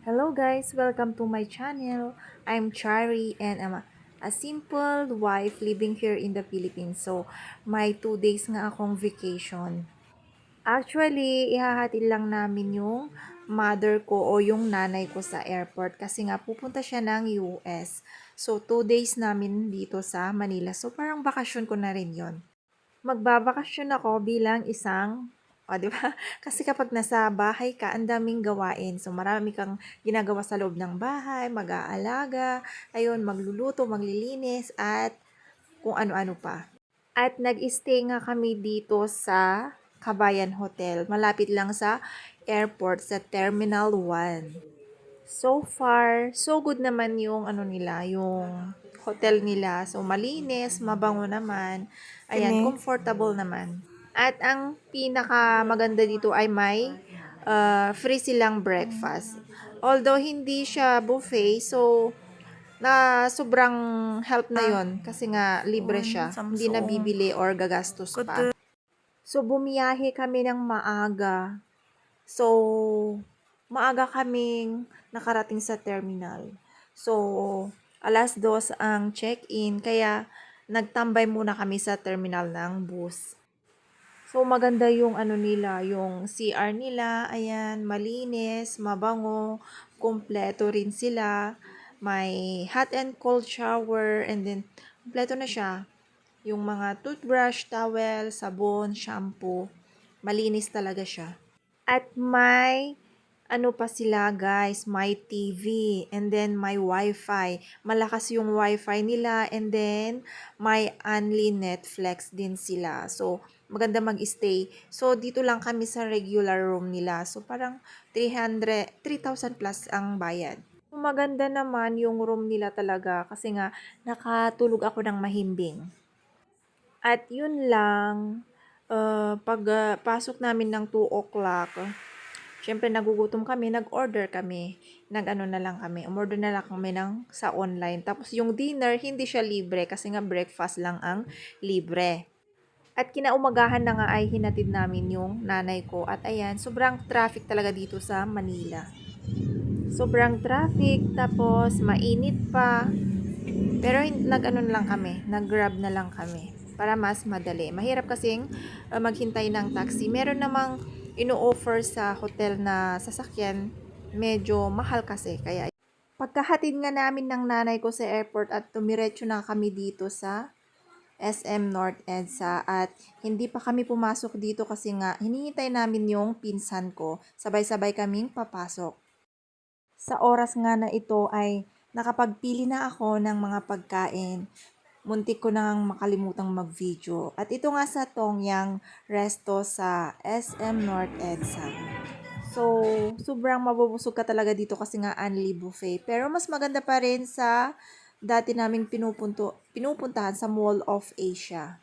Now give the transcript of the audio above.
Hello guys, welcome to my channel. I'm Chari and I'm a simple wife living here in the Philippines. So, may 2 days nga akong vacation. Actually, ihahatid lang namin yung mother ko o yung nanay ko sa airport kasi nga pupunta siya ng US. So, 2 days namin dito sa Manila. So, parang bakasyon ko na rin yon. Magbabakasyon ako bilang isang, o, di ba? Kasi kapag nasa bahay ka, ang daming gawain. So, marami kang ginagawa sa loob ng bahay, mag-aalaga, ayun, magluluto, maglilinis, at kung ano-ano pa. At nag-stay nga kami dito sa Kabayan Hotel. Malapit lang sa airport, sa Terminal 1. So far, so good naman yung ano nila, yung hotel nila. So malinis, mabango naman. Ayan, comfortable naman. At ang pinaka maganda dito ay may free silang breakfast. Although hindi siya buffet, so na sobrang help na yon kasi nga libre siya. Hindi na bibili or gagastos pa. So bumiyahe kami ng maaga. So, maaga kaming nakarating sa terminal. So, 2:00 ang check-in, kaya nagtambay muna kami sa terminal ng bus. So, maganda yung ano nila, yung CR nila, ayan, malinis, mabango, kumpleto rin sila. May hot and cold shower, and then, kumpleto na siya. Yung mga toothbrush, towel, sabon, shampoo, malinis talaga siya. At may ano pa sila guys, may TV and then may wifi. Malakas yung wifi nila and then may only Netflix din sila. So, maganda mag-stay. So, dito lang kami sa regular room nila. So, parang 3,000 plus ang bayad. Maganda naman yung room nila talaga kasi nga nakatulog ako ng mahimbing. At yun lang, pasok namin ng 2 o'clock, syempre nagugutom kami, nag-order kami. Nag-ano na lang kami, umorder na lang kami sa online. Tapos yung dinner, hindi siya libre kasi nga breakfast lang ang libre. At kinaumagahan na nga ay hinatid namin yung nanay ko. At ayan, sobrang traffic talaga dito sa Manila. Sobrang traffic, tapos mainit pa. Pero nag-ano na lang kami, nag-grab na lang kami para mas madali. Mahirap kasing maghintay ng taxi. Meron namang ino-offer sa hotel na sasakyan, medyo mahal kasi. Kaya pagkahatid nga namin ng nanay ko sa airport at tumiretso na kami dito sa SM North EDSA at hindi pa kami pumasok dito kasi nga hinihintay namin yung pinsan ko. Sabay-sabay kaming papasok. Sa oras nga na ito ay nakapagpili na ako ng mga pagkain. Muntik ko nang makalimutang mag-video. At ito nga sa Tongyang Resto sa SM North EDSA. So, sobrang mabubusog ka talaga dito kasi nga only buffet. Pero mas maganda pa rin sa dati naming pinupuntahan sa Mall of Asia.